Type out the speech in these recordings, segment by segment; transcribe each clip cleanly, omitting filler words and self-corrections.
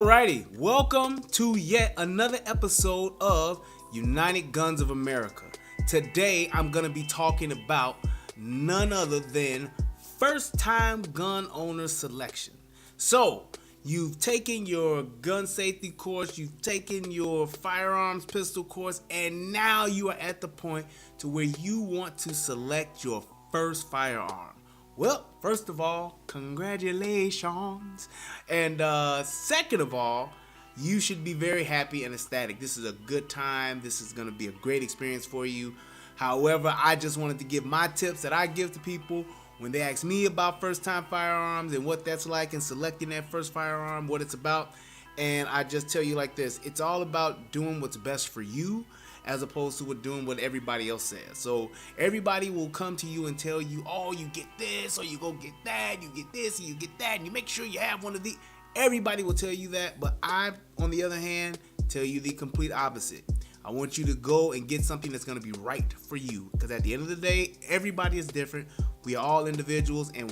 Alrighty, welcome to yet another episode of United Guns of America. Today I'm going to be talking about none other than first-time gun owner selection. So, you've taken your gun safety course, you've taken your firearms pistol course, and now you are at the point to where you want to select your first firearm. Well, first of all, congratulations. And second of all, you should be very happy and ecstatic. This is a good time. This is going to be a great experience for you. However, I just wanted to give my tips that I give to people when they ask me about first-time firearms and what that's like in selecting that first firearm, what it's about. And I just tell you like this, it's all about doing what's best for you as opposed to doing what everybody else says. So everybody will come to you and tell you, oh, you get this, or you go get that, you get this, and you get that, and you make sure you have one of these. Everybody will tell you that, but I, on the other hand, tell you the complete opposite. I want you to go and get something that's going to be right for you, because at the end of the day, everybody is different. We are all individuals, and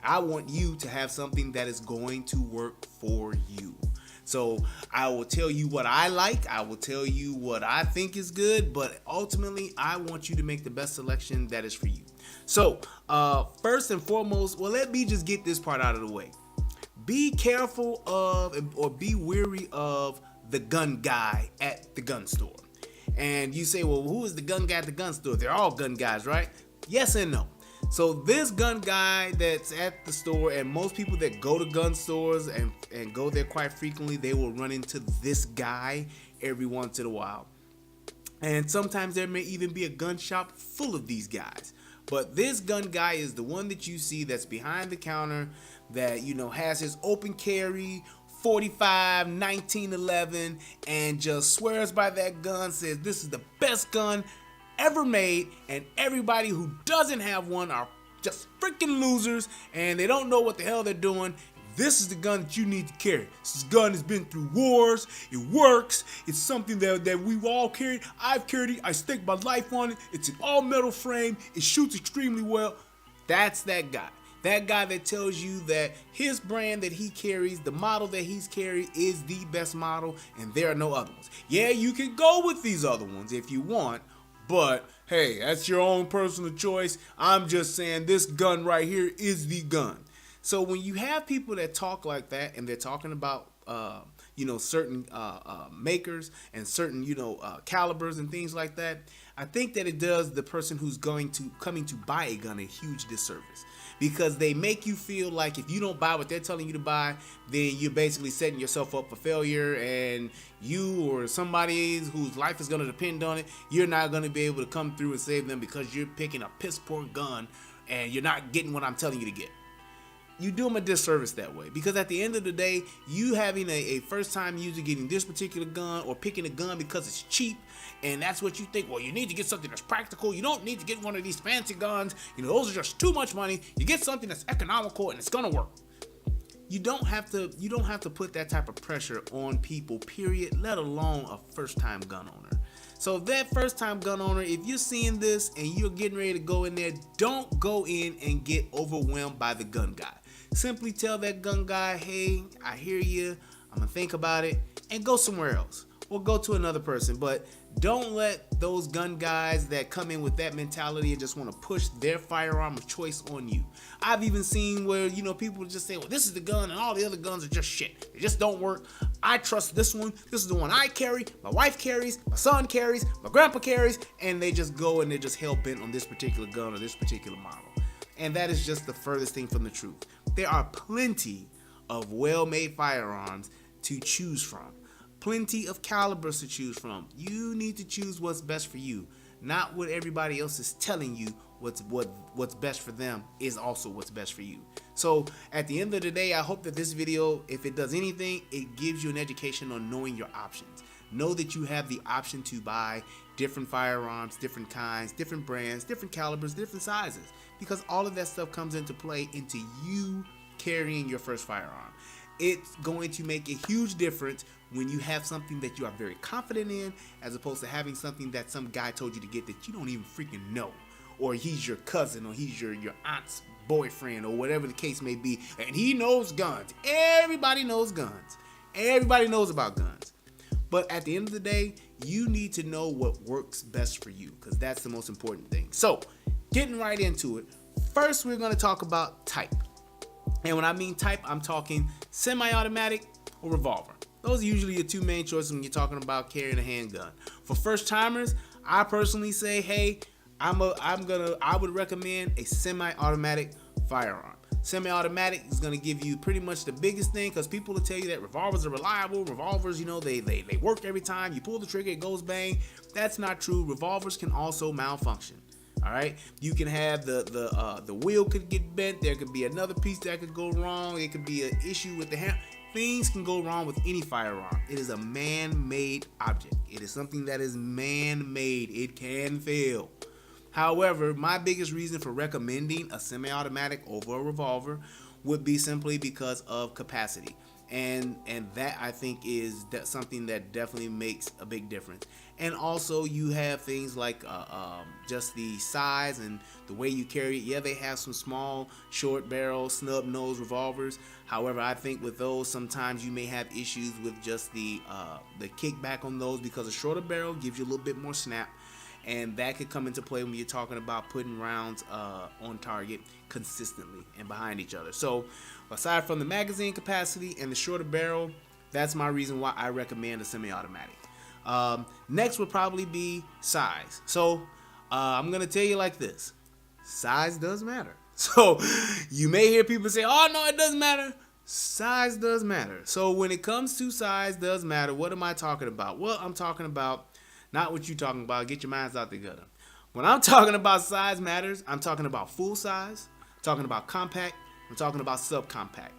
I want you to have something that is going to work for you. So I will tell you what I like, I will tell you what I think is good, but ultimately I want you to make the best selection that is for you. So first and foremost, well, let me just get this part out of the way. Be careful of, or be wary of, the gun guy at the gun store. And you say, well, who is the gun guy at the gun store? They're all gun guys, right? Yes and no. So this gun guy that's at the store, and most people that go to gun stores and go there quite frequently, they will run into this guy every once in a while. And sometimes there may even be a gun shop full of these guys. But this gun guy is the one that you see that's behind the counter that, you know, has his open carry 45, 1911, and just swears by that gun, says this is the best gun ever made, and everybody who doesn't have one are just freaking losers and they don't know what the hell they're doing. This is the gun that you need to carry. This gun has been through wars. It works. It's something that we've all carried. I've carried it. I stake my life on it. It's an all metal frame. It shoots extremely well. That's that guy. That guy that tells you that his brand that he carries, the model that he's carried, is the best model and there are no other ones. Yeah, you can go with these other ones if you want, but hey, that's your own personal choice. I'm just saying this gun right here is the gun. So when you have people that talk like that and they're talking about certain makers and certain calibers and things like that, I think that it does the person who's coming to buy a gun a huge disservice, because they make you feel like if you don't buy what they're telling you to buy, then you're basically setting yourself up for failure, and you or somebody whose life is going to depend on it, you're not going to be able to come through and save them because you're picking a piss poor gun and you're not getting what I'm telling you to get. You do them a disservice that way, because at the end of the day, you having a first-time user getting this particular gun or picking a gun because it's cheap, and that's what you think, well, you need to get something that's practical. You don't need to get one of these fancy guns. Those are just too much money. You get something that's economical and it's gonna work. You don't have to put that type of pressure on people, period, let alone a first-time gun owner. So that first-time gun owner, if you're seeing this and you're getting ready to go in there, don't go in and get overwhelmed by the gun guy. Simply tell that gun guy, hey, I hear you, I'm gonna think about it, and go somewhere else or go to another person. But don't let those gun guys that come in with that mentality and just want to push their firearm of choice on you. I've even seen where people just say, well, this is the gun and all the other guns are just shit, they just don't work. I trust this one. This is the one I carry, my wife carries, my son carries, my grandpa carries, and they just go and they're just hell-bent on this particular gun or this particular model. And that is just the furthest thing from the truth. There are plenty of well-made firearms to choose from. Plenty of calibers to choose from. You need to choose what's best for you, not what everybody else is telling you what's best for them is also what's best for you. So at the end of the day, I hope that this video, if it does anything, it gives you an education on knowing your options. Know that you have the option to buy different firearms, different kinds, different brands, different calibers, different sizes, because all of that stuff comes into play into you carrying your first firearm. It's going to make a huge difference when you have something that you are very confident in, as opposed to having something that some guy told you to get that you don't even freaking know, or he's your cousin, or he's your aunt's boyfriend, or whatever the case may be, and he knows guns. Everybody knows guns. Everybody knows about guns. But at the end of the day, you need to know what works best for you, because that's the most important thing. So, getting right into it, first we're going to talk about type. And when I mean type, I'm talking semi-automatic or revolver. Those are usually your two main choices when you're talking about carrying a handgun. For first timers, I personally say, hey, I would recommend a semi-automatic firearm. Semi-automatic is going to give you pretty much the biggest thing, because people will tell you that revolvers are reliable. Revolvers, they work every time. You pull the trigger, it goes bang. That's not true. Revolvers can also malfunction. All right, you can have the wheel could get bent. There could be another piece that could go wrong. It could be an issue with the hand. Things can go wrong with any firearm. It is a man-made object. It is something that is man-made. It can fail. However, my biggest reason for recommending a semi-automatic over a revolver would be simply because of capacity. And that, I think, is something that definitely makes a big difference. And also, you have things like just the size and the way you carry it. Yeah, they have some small, short barrel, snub nose revolvers. However, I think with those, sometimes you may have issues with just the kickback on those, because a shorter barrel gives you a little bit more snap. And that could come into play when you're talking about putting rounds on target consistently and behind each other. So aside from the magazine capacity and the shorter barrel, that's my reason why I recommend a semi-automatic. Next would probably be size. So I'm going to tell you like this. Size does matter. So you may hear people say, oh, no, it doesn't matter. Size does matter. So when it comes to size does matter, what am I talking about? Well, I'm talking about not what you're talking about. Get your minds out together. When I'm talking about size matters, I'm talking about full size, I'm talking about compact, I'm talking about subcompact.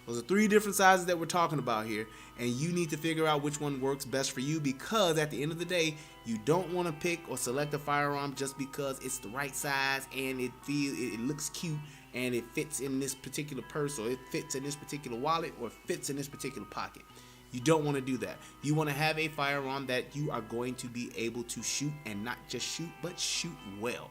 Those are three different sizes that we're talking about here, and you need to figure out which one works best for you, because at the end of the day, you don't want to pick or select a firearm just because it's the right size and it looks cute and it fits in this particular purse, or it fits in this particular wallet, or it fits in this particular pocket. You don't want to do that. You want to have a firearm that you are going to be able to shoot, and not just shoot, but shoot well.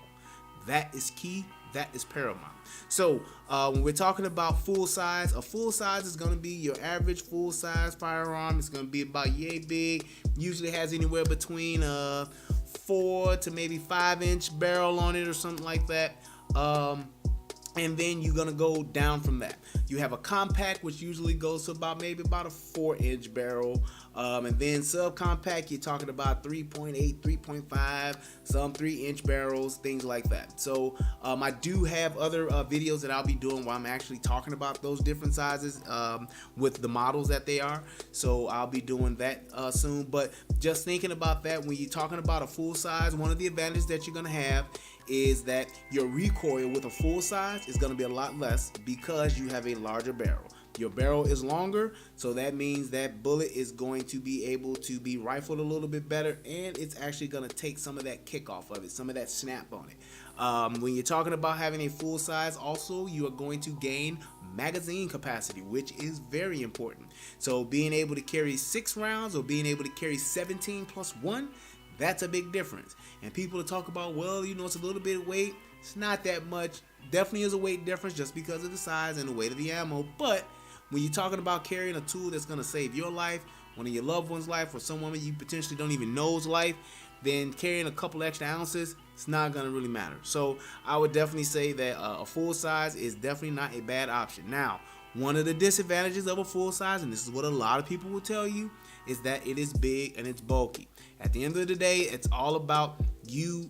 That is key. That is paramount. So when we're talking about full size, a full size is going to be your average full size firearm. It's going to be about yay big. Usually has anywhere between 4 to maybe 5-inch barrel on it or something like that. And then you're going to go down from that. You have a compact, which usually goes to about a 4-inch barrel. And then subcompact, you're talking about 3.8, 3.5, some 3-inch barrels, things like that. So I do have other videos that I'll be doing where I'm actually talking about those different sizes with the models that they are. So I'll be doing that soon. But just thinking about that, when you're talking about a full size, one of the advantages that you're going to have is that your recoil with a full size is going to be a lot less, because you have a larger barrel. Your barrel is longer, so that means that bullet is going to be able to be rifled a little bit better, and it's actually going to take some of that kick off of it, some of that snap on it. When you're talking about having a full size, also you are going to gain magazine capacity, which is very important. So being able to carry 6 rounds or being able to carry 17 plus 1, that's a big difference. And people talk about, well, it's a little bit of weight. It's not that much. Definitely is a weight difference just because of the size and the weight of the ammo. But when you're talking about carrying a tool that's going to save your life, one of your loved one's life, or someone you potentially don't even know's life, then carrying a couple extra ounces, it's not going to really matter. So I would definitely say that a full size is definitely not a bad option. Now, one of the disadvantages of a full size, and this is what a lot of people will tell you, is that it is big and it's bulky. At the end of the day, it's all about you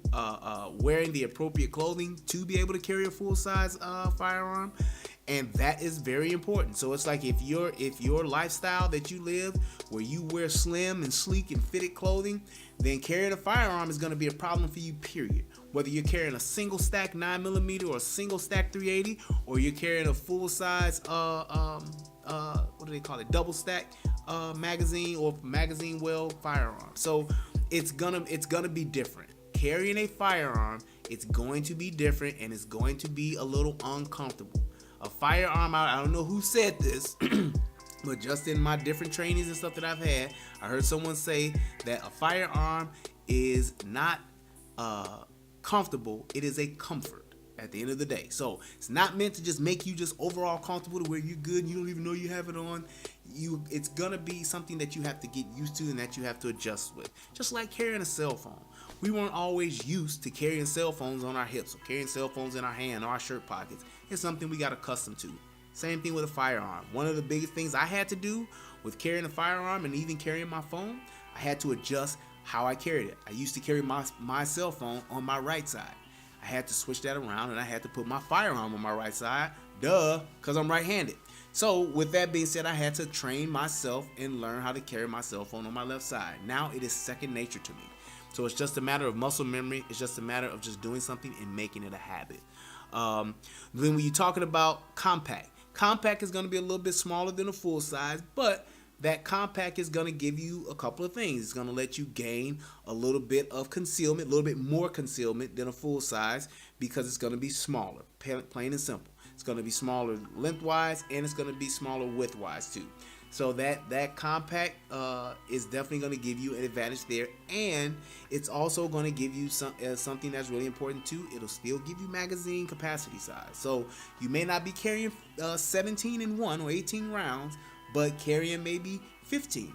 wearing the appropriate clothing to be able to carry a full size firearm, and that is very important. So it's like if your lifestyle that you live, where you wear slim and sleek and fitted clothing, then carrying a firearm is going to be a problem for you, period. Whether you're carrying a single stack 9mm or a single stack 380, or you're carrying a full size what do they call it, double stack magazine or magazine well firearm. So it's gonna be different. Carrying a firearm, it's going to be different, and it's going to be a little uncomfortable. A firearm, I don't know who said this, but just in my different trainings and stuff that I've had, I heard someone say that a firearm is not comfortable, it is a comfort. at the end of the day. So it's not meant to just make you just overall comfortable to where you're good and you don't even know you have it on. It's gonna be something that you have to get used to and that you have to adjust with. Just like carrying a cell phone. We weren't always used to carrying cell phones on our hips or carrying cell phones in our hand or our shirt pockets. It's something we got accustomed to. Same thing with a firearm. One of the biggest things I had to do with carrying a firearm and even carrying my phone, I had to adjust how I carried it. I used to carry my cell phone on my right side. I had to switch that around and I had to put my firearm on my right side. Duh, because I'm right-handed. So with that being said, I had to train myself and learn how to carry my cell phone on my left side. Now it is second nature to me. So it's just a matter of muscle memory. It's just a matter of just doing something and making it a habit. Then when you're talking about compact is going to be a little bit smaller than a full size, but that compact is going to give you a couple of things. It's going to let you gain a little bit of concealment, a little bit more concealment than a full size because it's going to be smaller, plain and simple. It's going to be smaller lengthwise and it's going to be smaller widthwise too. So that compact is definitely going to give you an advantage there, and it's also going to give you something that's really important too. It'll still give you magazine capacity size. So you may not be carrying 17 in one or 18 rounds, but carrying maybe 15.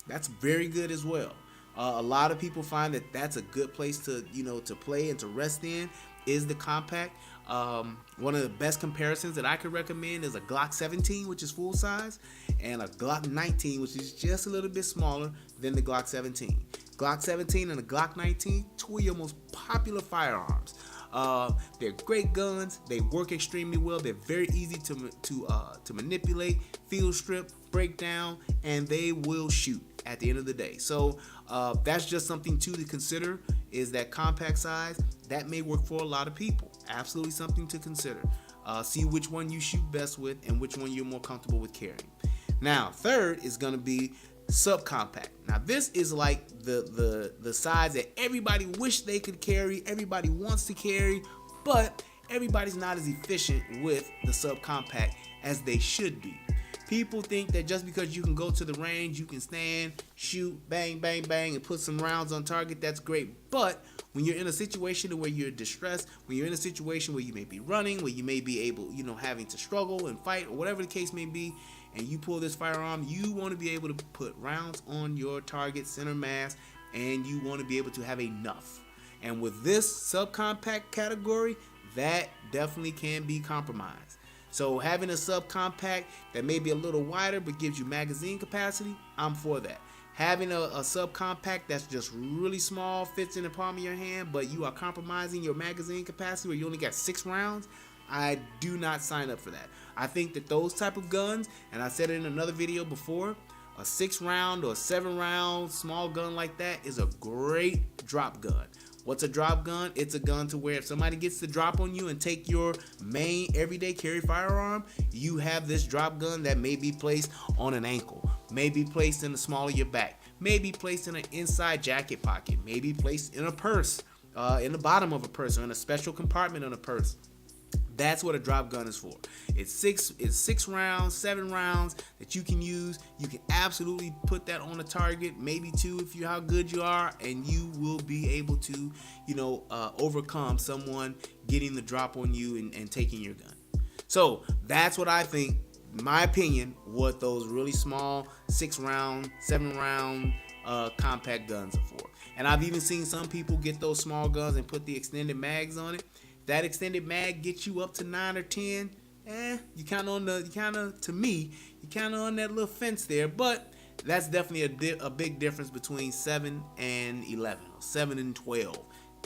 That's very good as well. A lot of people find that that's a good place to to play and to rest in is the compact. One of the best comparisons that I could recommend is a Glock 17, which is full size, and a Glock 19, which is just a little bit smaller than the Glock 17. Glock 17 and the Glock 19, two of your most popular firearms. They're great guns. They work extremely well. They're very easy to manipulate, field strip, break down, and they will shoot at the end of the day. So that's just something too to consider, is that compact size. That may work for a lot of people. Absolutely something to consider. See which one you shoot best with and which one you're more comfortable with carrying. Now, third is going to be subcompact. Now, this is like the size that everybody wish they could carry, everybody wants to carry, but everybody's not as efficient with the subcompact as they should be. People think that just because you can go to the range, you can stand, shoot, bang, bang, bang, and put some rounds on target, that's great. But when you're in a situation where you're distressed, when you're in a situation where you may be running, where you may be able, having to struggle and fight, or whatever the case may be, and you pull this firearm, you want to be able to put rounds on your target center mass, and you want to be able to have enough. And with this subcompact category, that definitely can be compromised. So having a subcompact that may be a little wider but gives you magazine capacity, I'm for that. Having a subcompact that's just really small, fits in the palm of your hand, but you are compromising your magazine capacity where you only got 6 rounds, I do not sign up for that. I think that those type of guns, and I said it in another video before, a 6 round or a 7 round small gun like that is a great drop gun. What's a drop gun? It's a gun to where if somebody gets the drop on you and take your main everyday carry firearm, you have this drop gun that may be placed on an ankle, may be placed in the small of your back, may be placed in an inside jacket pocket, may be placed in a purse, in the bottom of a purse, or in a special compartment on a purse. That's what a drop gun is for. It's 6 rounds, 7 rounds that you can use. You can absolutely put that on a target, maybe 2 if you how good you are, and you will be able to, overcome someone getting the drop on you and taking your gun. So that's what I think, in my opinion, what those really small 6 round, 7 round compact guns are for. And I've even seen some people get those small guns and put the extended mags on it. That extended mag gets you up to 9 or 10. You kind of on that little fence there, but that's definitely a big difference between 7 and 11, or 7 and 12,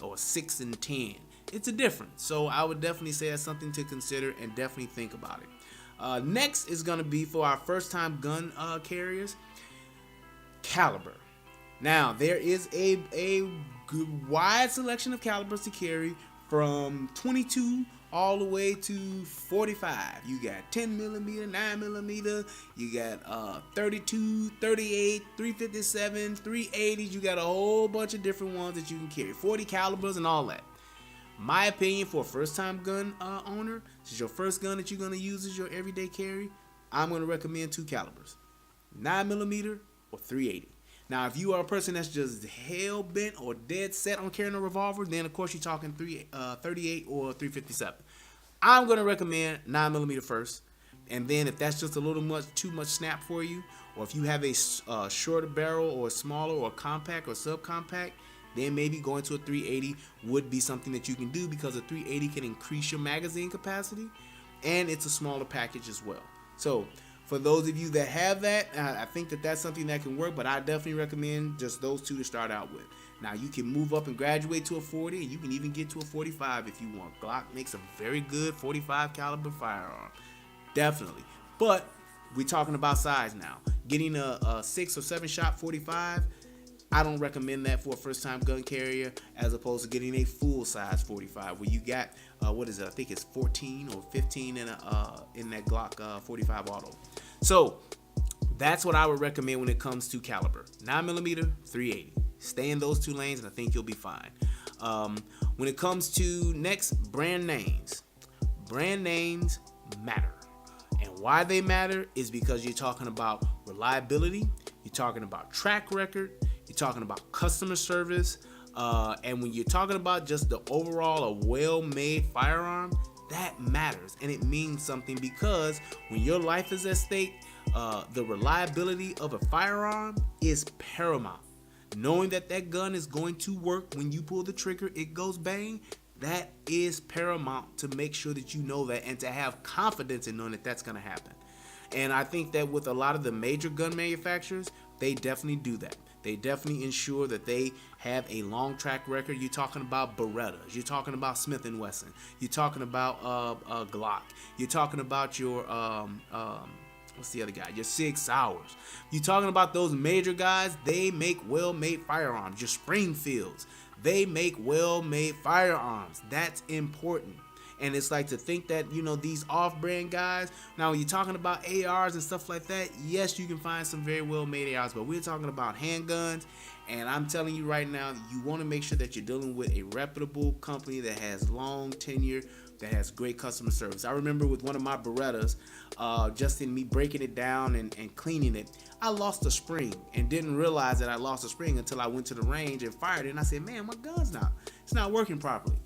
or 6 and 10. It's a difference. So I would definitely say that's something to consider and definitely think about it. Next is going to be for our first time gun carriers, caliber. Now there is a wide selection of calibers to carry, from 22 all the way to 45. You got 10 millimeter, 9 millimeter, you got 32, 38, 357, 380s. You got a whole bunch of different ones that you can carry, 40 calibers and all that. My opinion, for a first time gun owner, this is your first gun that you're going to use as your everyday carry, I'm going to recommend 2 calibers, 9 millimeter or 380. Now, if you are a person that's just hell bent or dead set on carrying a revolver, then of course you're talking 38 or 357. I'm gonna recommend 9mm first, and then if that's just a little much too much snap for you, or if you have a shorter barrel or smaller or compact or subcompact, then maybe going to a 380 would be something that you can do, because a 380 can increase your magazine capacity, and it's a smaller package as well. So for those of you that have that, I think that that's something that can work, but I definitely recommend just those two to start out with. Now you can move up and graduate to a 40, and you can even get to a 45 if you want. Glock makes a very good 45 caliber firearm, definitely. But we're talking about size now. Getting a 6 or 7 shot 45, I don't recommend that for a first time gun carrier, as opposed to getting a full size 45 where you got what is it? I think it's 14 or 15 in that Glock 45 auto. So that's what I would recommend when it comes to caliber. 9mm, 380. Stay in those two lanes, and I think you'll be fine. When it comes to next, brand names. Brand names matter. And why they matter is because you're talking about reliability, you're talking about track record, you're talking about customer service, and when you're talking about just the overall a well-made firearm, that matters, and it means something, because when your life is at stake, the reliability of a firearm is paramount. Knowing that that gun is going to work when you pull the trigger, it goes bang, that is paramount to make sure that you know that, and to have confidence in knowing that that's going to happen. And I think that with a lot of the major gun manufacturers, they definitely do that. They definitely ensure that they have a long track record. You're talking about Berettas. You're talking about Smith & Wesson. You're talking about Glock. You're talking about your what's the other guy? Your Sig Sauers. You're talking about those major guys. They make well-made firearms. Your Springfields. They make well-made firearms. That's important. And it's like, to think that, you know, these off-brand guys, now when you're talking about ARs and stuff like that, yes, you can find some very well-made ARs, but we're talking about handguns, and I'm telling you right now, you want to make sure that you're dealing with a reputable company that has long tenure, that has great customer service. I remember with one of my Berettas, just in me breaking it down and cleaning it, I lost a spring and didn't realize that I lost a spring until I went to the range and fired it, and I said, man, my gun's it's not working properly.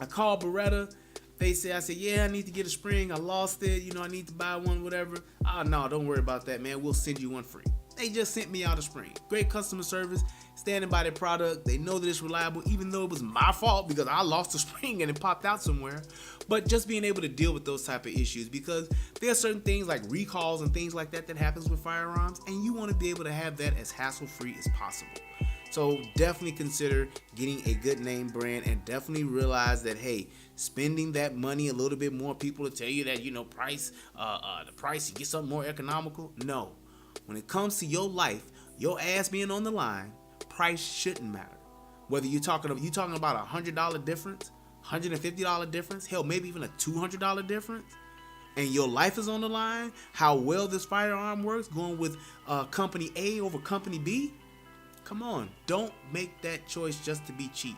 I called Beretta. I said, yeah, I need to get a spring. I lost it. You know, I need to buy one, whatever. Oh, no, don't worry about that, man. We'll send you one free. They just sent me out a spring. Great customer service, standing by their product. They know that it's reliable, even though it was my fault because I lost a spring and it popped out somewhere. But just being able to deal with those type of issues, because there are certain things like recalls and things like that that happens with firearms, and you want to be able to have that as hassle-free as possible. So definitely consider getting a good name brand, and definitely realize that, hey, spending that money a little bit more, people will tell you that, you know, the price, you get something more economical. No. When it comes to your life, your ass being on the line, price shouldn't matter. Whether you're talking about $100 difference, $150 difference, hell, maybe even a $200 difference, and your life is on the line, how well this firearm works, going with company A over company B, come on, don't make that choice just to be cheap.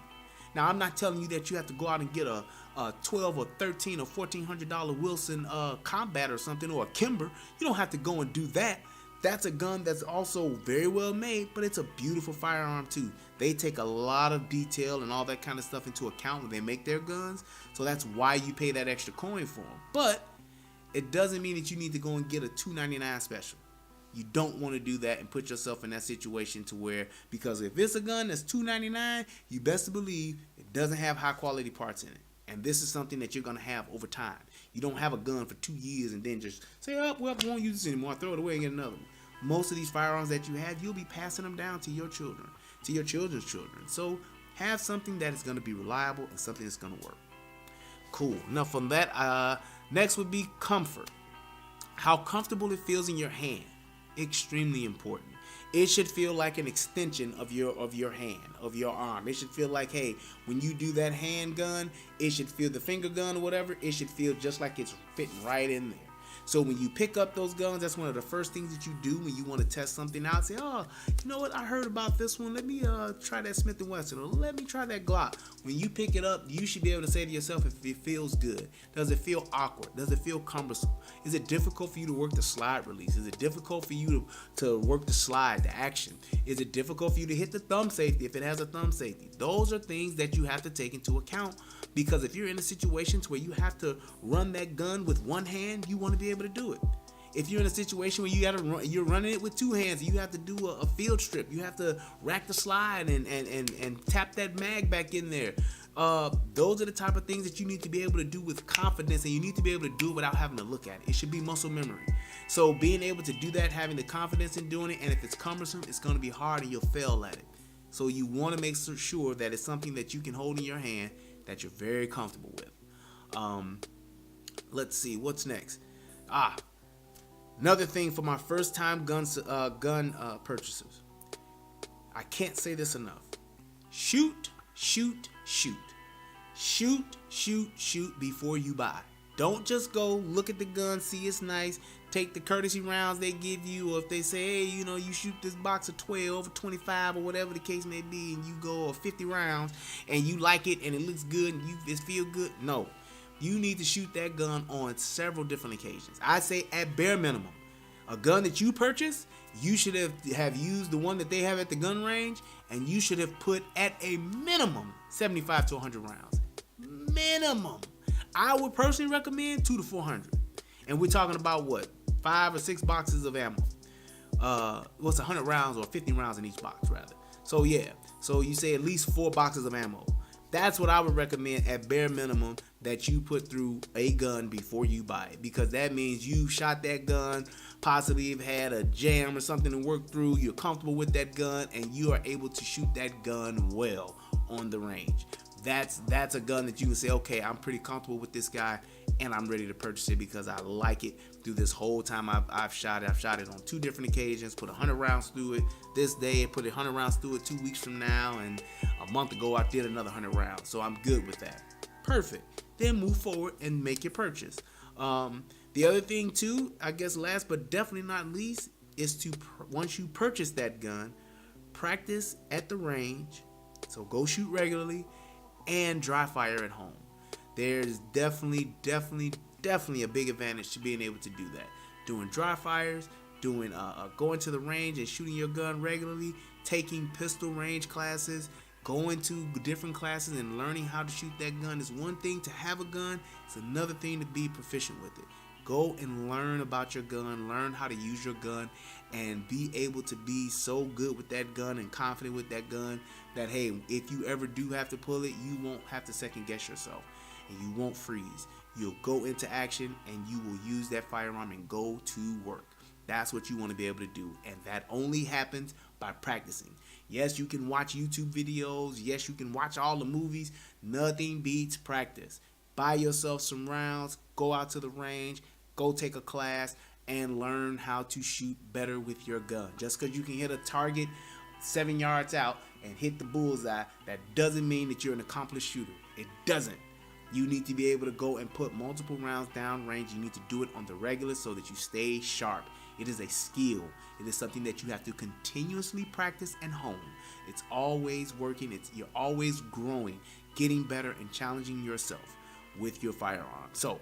Now, I'm not telling you that you have to go out and get a $12 or $13 or $1,400 Wilson Combat or something, or a Kimber. You don't have to go and do that. That's a gun that's also very well made, but it's a beautiful firearm too. They take a lot of detail and all that kind of stuff into account when they make their guns, so that's why you pay that extra coin for them. But it doesn't mean that you need to go and get a $299 special. You don't want to do that and put yourself in that situation to where, because if it's a gun that's $299, you best believe it doesn't have high quality parts in it. And this is something that you're going to have over time. You don't have a gun for 2 years and then just say, oh, well, I won't use this anymore, throw it away and get another one. Most of these firearms that you have, you'll be passing them down to your children, to your children's children. So have something that is going to be reliable and something that's going to work. Cool. Enough from that. Next would be comfort. How comfortable it feels in your hand. Extremely important. It should feel like an extension of your hand, of your arm. It should feel like, hey, when you do that handgun, it should feel, the finger gun or whatever, it should feel just like it's fitting right in there. So when you pick up those guns, that's one of the first things that you do when you want to test something out. Say, oh, you know what? I heard about this one. Let me try that Smith & Wesson, or let me try that Glock. When you pick it up, you should be able to say to yourself if it feels good. Does it feel awkward? Does it feel cumbersome? Is it difficult for you to work the slide release? Is it difficult for you to work the slide, the action? Is it difficult for you to hit the thumb safety if it has a thumb safety? Those are things that you have to take into account, because if you're in a situation where you have to run that gun with one hand, you want to be able to do it. If you're in a situation where you're running it with two hands, you have to do a field strip. You have to rack the slide and tap that mag back in there. Those are the type of things that you need to be able to do with confidence, and you need to be able to do it without having to look at it. It should be muscle memory. So being able to do that, having the confidence in doing it, and if it's cumbersome, it's going to be hard and you'll fail at it. So you want to make sure that it's something that you can hold in your hand that you're very comfortable with. Let's see, what's next? Another thing for my first time gun purchasers. I can't say this enough. Shoot, shoot, shoot. Shoot, shoot, shoot before you buy. Don't just go look at the gun, see it's nice, take the courtesy rounds they give you, or if they say, hey, you know, you shoot this box of 12 or 25 or whatever the case may be, and you go 50 rounds and you like it and it looks good and it feel good. No, you need to shoot that gun on several different occasions. I say at bare minimum, a gun that you purchase, you should have used the one that they have at the gun range, and you should have put at a minimum 75 to 100 rounds. Minimum. I would personally recommend 200 to 400. And we're talking about what? 5 or 6 boxes of ammo. What's 100 rounds or 50 rounds in each box, rather. So yeah, so you say at least 4 boxes of ammo. That's what I would recommend at bare minimum, that you put through a gun before you buy it, because that means you shot that gun, possibly have had a jam or something to work through, you're comfortable with that gun, and you are able to shoot that gun well on the range. That's a gun that you can say, okay, I'm pretty comfortable with this guy, and I'm ready to purchase it because I like it. Through this whole time I've shot it. I've shot it on 2 different occasions, put 100 rounds through it this day, put 100 rounds through it 2 weeks from now, and a month ago I did another 100 rounds. So I'm good with that. Perfect. Then move forward and make your purchase. The other thing too, I guess last but definitely not least, is to, once you purchase that gun, practice at the range. So go shoot regularly and dry fire at home. There's definitely a big advantage to being able to do that. Doing dry fires, doing going to the range and shooting your gun regularly, taking pistol range classes, going to different classes and learning how to shoot that gun is one thing. To have a gun, it's another thing to be proficient with it. Go and learn about your gun, learn how to use your gun, and be able to be so good with that gun and confident with that gun that, hey, if you ever do have to pull it, you won't have to second guess yourself, and you won't freeze. You'll go into action and you will use that firearm and go to work. That's what you want to be able to do, and that only happens by practicing. Yes, you can watch YouTube videos. Yes, you can watch all the movies. Nothing beats practice. Buy yourself some rounds, go out to the range, go take a class, and learn how to shoot better with your gun. Just because you can hit a target 7 yards out and hit the bullseye, that doesn't mean that you're an accomplished shooter. It doesn't. You need to be able to go and put multiple rounds down range. You need to do it on the regular so that you stay sharp. It is a skill. It is something that you have to continuously practice and hone. It's always working. You're always growing, getting better, and challenging yourself with your firearm. So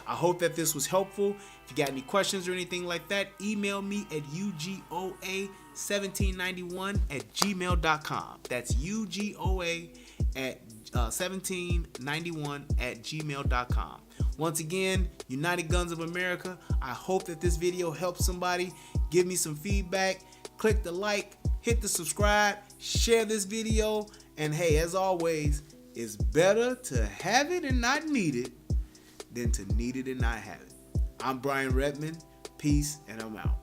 I hope that this was helpful. If you got any questions or anything like that, email me at ugoa1791@gmail.com. That's ugoa1791@gmail.com. Once again, United Guns of America, I hope that this video helps somebody. Give me some feedback. Click the like, hit the subscribe, share this video, and hey, as always, it's better to have it and not need it than to need it and not have it. I'm Brian Redmond. Peace, and I'm out.